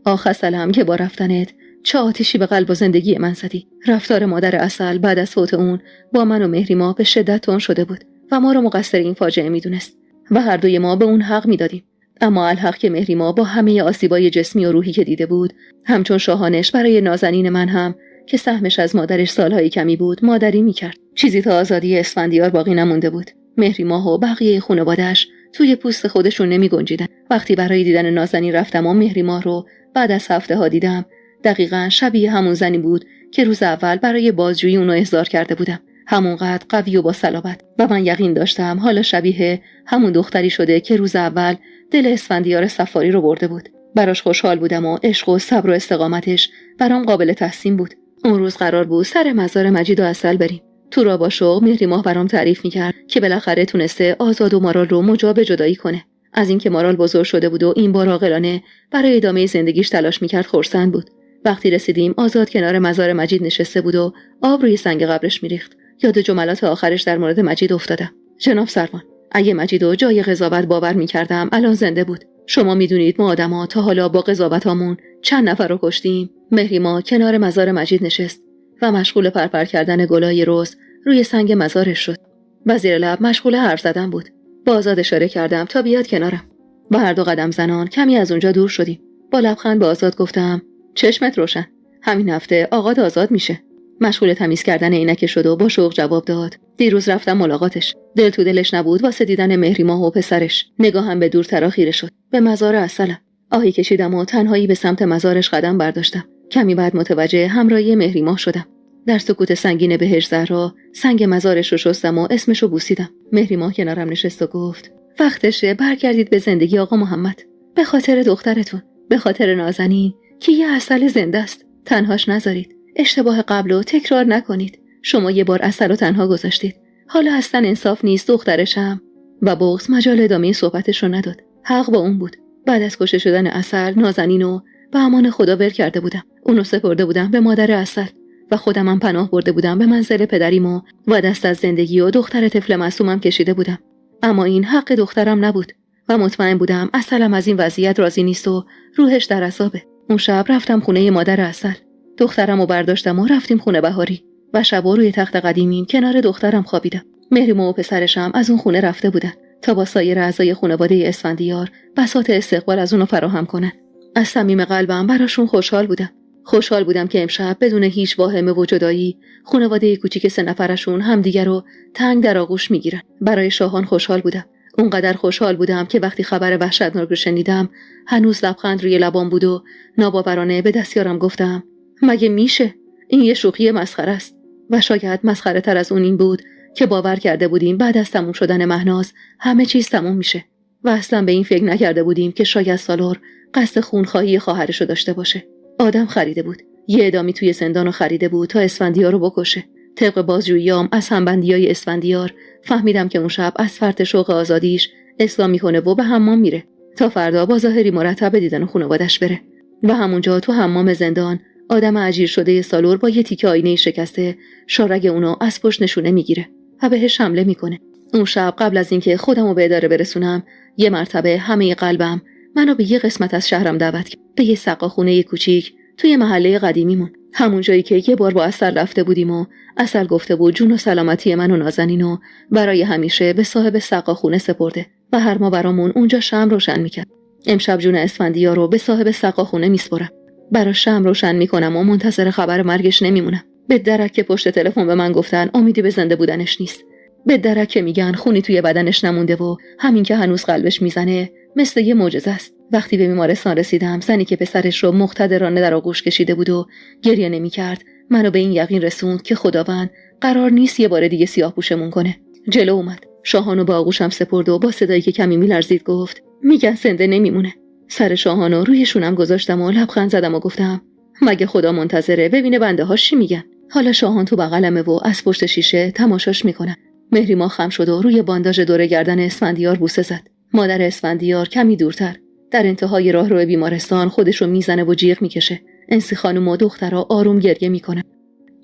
آخ عسلم که با رفتنت چه آتیشی به قلب و زندگی من زدی. رفتار مادر عسل بعد از فوت اون با من و مهریما به شدت تند شده بود و ما رو مقصر این فاجعه میدونست و هر دوی ما به اون حق میدادیم. اما الحق که مهریما با همه آسیبای جسمی و روحی که دیده بود همچون شاهانش برای نازنین من هم که سهمش از مادرش سالهای کمی بود مادری میکرد. چیزی تا آزادی اسفندیار باقی نمونده بود. مهریما و بقیه خانواده‌اش توی پوست خودشون نمیگنجیدن. وقتی برای دیدن نازنین رفتم و مهریما رو بعد از هفته ها دیدم دقیقاً شبیه همون زنی بود که روز اول برای بازجویی اونو احضار کرده بودم. همونقدر قوی و با صلابت و من یقین داشتم حالا شبیه همون دختری شده که روز اول دل اسفندیار صفاری رو برده بود. براش خوشحال بودم و عشق و صبر و استقامتش برام قابل تحسین بود. اون روز قرار بود سر مزار مجید و عسل بریم. تو را با شوق مهریما برام تعریف میکرد که بالاخره تونسته آزاد و مارال رو مجاب جدایی کنه. از اینکه مارال بزرگ شده بود و این بار عاقلانه برای ادامه زندگیش تلاش میکرد خرسند بود. وقتی رسیدیم آزاد کنار مزار مجید نشسته بود و آب روی سنگ قبرش میریخت. یاد جملات آخرش در مورد مجید افتادم. جناب سروان، اگه مجیدو جای قضاوت باور میکردم الان زنده بود. شما میدونید ما آدما تا حالا با قضاوتامون چند نفر رو کشتیم. مهریما کنار مزار مجید نشست و مشغول پرپر کردن گلای رز روی سنگ مزارش شد. و زیر لب مشغول حرف زدن بود. با آزاد اشاره کردم تا بیاد کنارم و هر 2 قدم زنان کمی از اونجا دور شدیم. با لبخند به آزاد گفتم چشمت روشن، همین هفته آقات آزاد میشه. مشغول تمیز کردن عینک شد و با شوق جواب داد دیروز رفتم ملاقاتش. دل تو دلش نبود واسه دیدن مهریما و پسرش. نگاهم به دورترا خیره شد. به مزار عسلم. آهی کشیدم و تنهایی به سمت مزارش قدم برداشتم. کمی بعد متوجه همراهی مهریما شدم. در سکوت سنگین بهشت زهرا سنگ مزارش رو شستم و اسمش رو بوسیدم. مهریما کنارم نشست و گفت وقتشه برگردید به زندگی آقا محمد. به خاطر دخترتون، به خاطر نازنین که یه عسل زنده است. تنهاش نذارید. اشتباه قبل رو تکرار نکنید. شما یه بار عسل رو تنها گذاشتید. حالا اصلا انصاف نیست دخترشم. و بغض مجال ادامه صحبتش رو نداد. حق با اون بود. بعد از کشته شدن عسل نازنینو به امان خدا ول کرده بودم. اونو سپرده بودم به مادر عسل و خودمم پناه برده بودم به منزل پدریم و دست از زندگی و دختر طفل معصومم کشیده بودم. اما این حق دخترم نبود و مطمئن بودم اصلم از این وضعیت راضی نیست و روحش در عذابه. اون شب رفتم خونه مادر عسل. دخترمو برداشتم و رفتیم خونه بهاری و شبا روی تخت قدیمیم کنار دخترم خوابیدم. مهریما و پسرشم از اون خونه رفته بودن تا با سایر اعضای خانواده اسفندیار بساط استقبال از اونو فراهم کنن. از صمیم قلبم براشون خوشحال بودم که امشب بدون هیچ واهمه و جدایی خانواده کوچیک 3 نفرشون همدیگر رو تنگ در آغوش میگیرن. برای شاهان خوشحال بودم. اونقدر خوشحال بودم که وقتی خبر وحشتناک رو شنیدم هنوز لبخند روی لبام بود و ناباورانه به دستیارم گفتم مگه میشه؟ این یه شوخی مسخره است. و شاید مسخره تر از اون این بود که باور کرده بودیم بعد از تموم شدن مهناز همه چیز تموم میشه و اصلا به این فکر نکرده بودیم که شاید سالار قصد خونخواهی خواهرشو داشته باشه. آدم خریده بود، یه اعدامی توی زندانو خریده بود تا اسفندیار رو بکشه. طبق بازجوییام از همبندیای اسفندیار فهمیدم که اون شب از فرط شوق آزادیش اسلام میکنه و به حمام میره تا فردا با ظاهری مرتب به دیدن خانواده‌اش بره. و همونجا تو حمام زندان آدم اجیر شده سالور با یه تیکه آینه شکسته شارگ اونو از پشت نشونه میگیره و بهش حمله میکنه. اون شب قبل از اینکه خودمو به اداره برسونم یه مرتبه همه قلبم منو به یه قسمت از شهرم دعوت کرد، به یه سقاخونه کوچیک توی محله قدیمیمون، همون جایی که یه بار با عسل رفته بودیم و عسل گفته بود جون و سلامتی من و نازنینو برای همیشه به صاحب سقاخونه سپرده و هر ما برامون اونجا شمع روشن میکرد. امشب جون اسفندیار رو به صاحب سقاخونه میسپرم، براش شمع روشن میکنم و منتظر خبر مرگش نمیمونم. به درک که پشت تلفن به من گفتن امیدی به زنده بودنش نیست، به درک که میگن خونی توی بدنش نمونده و همین که هنوز قلبش میزنه مثل یه معجزه است. وقتی به بیمارستان رسیدم زنی که پسرش رو مقتدرانه در آغوش کشیده بود و گریه نمیکرد منو به این یقین رسوند که خداوند قرار نیست یه بار دیگه سیاه‌پوشمون کنه. جلو اومد، شاهانو با آغوشم سپرد و با صدایی که کمی میلرزید گفت میگن زنده نمیمونه. سر شاهانو روی شونم گذاشتم و لبخند زدم و گفتم مگه خدا منتظره ببینه بنده هاش چی میگن؟ حالا شاهان تو بغلمه و از پشت شیشه تماشاش میکنه. مهریما خم شد و روی بانداژ دور گردن اسفندیار بوسه زد. مادر اسفندیار کمی دورتر در انتهای راهرو بیمارستان خودشو میزنه و جیغ میکشه. انسی خانم و دخترها آروم گریه میکنه.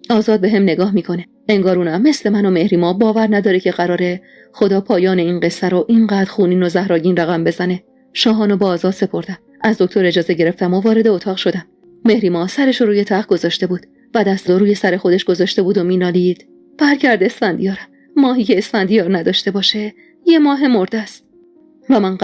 آزاد بهم نگاه میکنه، انگار اونم مثل من و مهریما باور نداره که قراره خدا پایان این قصه رو اینقدر خونین و زهراگین رقم بزنه. شاهانو با آزاد سپردم، از دکتر اجازه گرفتم و وارد اتاق شدم. مهریما سرش رو روی تخت گذاشته بود و دست رو روی سر خودش گذاشته بود و مینالید برگرد اسفندیارم، ماهی که اسفندیار نداشته باشه یه ماه مرده است. و من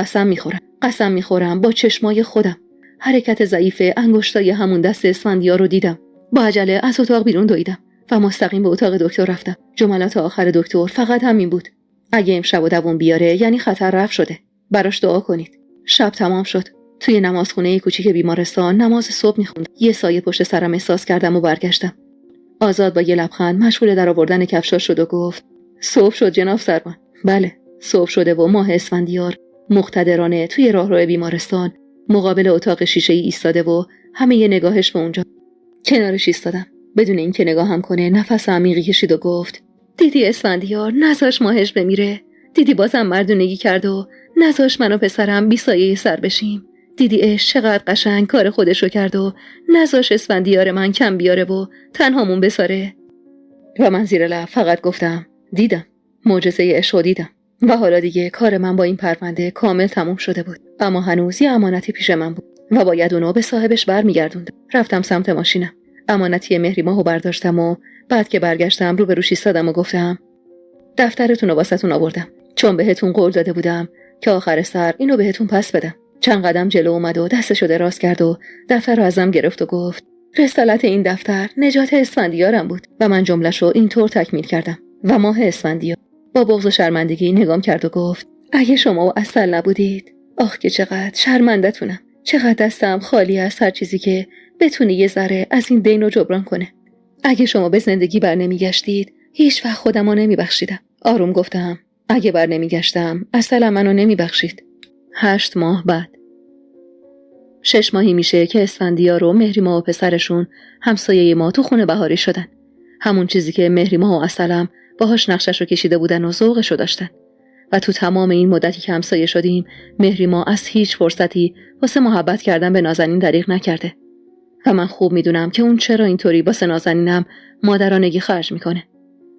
قسم میخورم با چشمای خودم حرکت ضعیف انگشتای همون دست اسفندیار رو دیدم. با عجله از اتاق بیرون دویدم و مستقیم به اتاق دکتر رفتم. جملات آخر دکتر فقط همین بود: اگه امشب و دوام بیاره یعنی خطر رفع شده، براش دعا کنید. شب تمام شد. توی نمازخونه کوچیک بیمارستان نماز صبح میخوندم. یه سایه پشت سرم احساس کردم و برگشتم. آزاد با یه لبخند مشغول در آوردن کفشاش شد و گفت صبح شد جناب سروان. بله، صبح شده و ماه اسفندیار مقتدرانه توی راهرو بیمارستان مقابل اتاق شیشه‌ای ایستاده و همه ی نگاهش به اونجا. کنارش ایستادم بدون اینکه نگاهم کنه. نفس عمیقی کشید و گفت دیدی اسفندیار نذاش ماهش بمیره، دیدی بازم مردونگی کرد و نذاش من و پسرم بی سایه سر بشیم، دیدی عشق چقدر قشنگ کار خودشو کرد و نذاش اسفندیار من کم بیاره و تنهامون بساره. و من زیر لب فقط گفتم دیدم، معجزه عشق دیدم. و حالا دیگه کار من با این پرونده کامل تموم شده بود، اما هنوز یه امانتی پیش من بود و باید اونو به صاحبش برمیگردوندم. رفتم سمت ماشینم، امانتی مهریماهو برداشتم و بعد که برگشتم روبروش ایستادم و گفتم دفترتون رو واسهتون آوردم، چون بهتون قول داده بودم که آخر سر اینو بهتون پس بدم. چند قدم جلو اومد و دستشو دراز کرد و دفتر رو ازم گرفت و گفت رسالت این دفتر نجات اسفندیارم بود. و من جمله‌شو اینطور تکمیل کردم: و ماه اسفندیار. با بغض و شرمندگی نگام کرد و گفت اگه شما و عسل نبودید، آخ که چقدر شرمنده‌تونم، چقدر دستم خالی از هر چیزی که بتونه یه ذره از این دین رو جبران کنه. اگه شما به زندگی بر نمیگشتید هیچ وقت خودمو نمیبخشیدم. آروم گفتم اگه بر نمیگشتم عسل منو نمیبخشید. 8 ماه بعد، 6 ماهی میشه که اسفندیار و مهریما و پسرشون همسایه ما تو خونه بهاری شدن. همون چیزی که مهریما و عسلم باهاش نقشش رو کشیده بودن و ذوقش رو داشتن. و تو تمام این مدتی که همسایه شدیم مهریما از هیچ فرصتی واسه محبت کردن به نازنین دریغ نکرده و من خوب میدونم که اون چرا اینطوری واسه نازنینم مادرانگی خرج میکنه.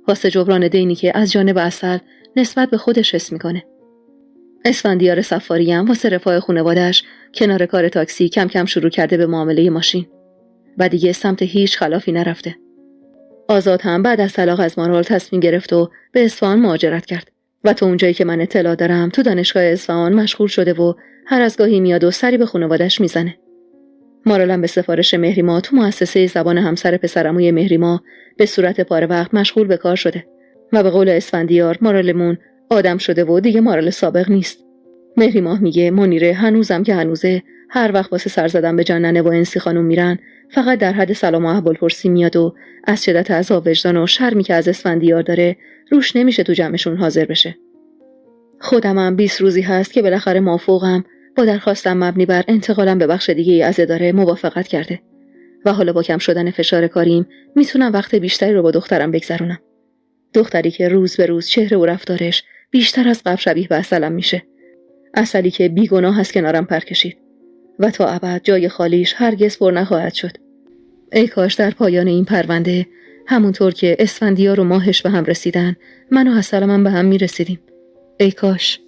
واسه جبران دینی که از جانب عسل نسبت به خودش حس میکنه. اسفندیار سفاری هم واسه رفاه خانواده‌اش کنار کار تاکسی کم کم شروع کرده به معامله ماشین و دیگه سمت هیچ خلافی نرفته. آزاد هم بعد از طلاق از مارال تصمیم گرفت و به اصفهان مهاجرت کرد و تا اونجایی که من اطلاع دارم تو دانشگاه اصفهان مشغول شده و هر از گاهی میاد و سری به خانواده‌اش میزنه. مارال هم به سفارش مهریما تو مؤسسه زبان همسر پسرعموی مهریما به صورت پاره وقت مشغول به کار شده و به قول اسفندیار مارالمون آدم شده و دیگه مارال سابق نیست. مهریما میگه منیره هنوزم که هنوزه هر وقت واسه سر زدن به جاننه و انسی خانم میرن فقط در حد سلام و احوالپرسی میاد و از شدت عذاب وجدان و شرمی که از اسفندیار داره روش نمیشه تو جمعشون حاضر بشه. خودمم 20 روزی هست که بالاخره موافقم با درخواستم مبنی بر انتقالم به بخش دیگه از اداره موافقت کرده و حالا با کم شدن فشار کاریم میتونم وقت بیشتری رو با دخترم بگذرونم. دختری که روز به روز چهره و رفتارش بیشتر از قبل شبیه به عسلم میشه. عسلی که بیگناه از کنارم پر کشید و تا ابد جای خالیش هرگز پر نخواهد شد. ای کاش در پایان این پرونده همونطور که اسفندیار و ماهش به هم رسیدن من و عسلم هم به هم میرسیدیم. ای کاش.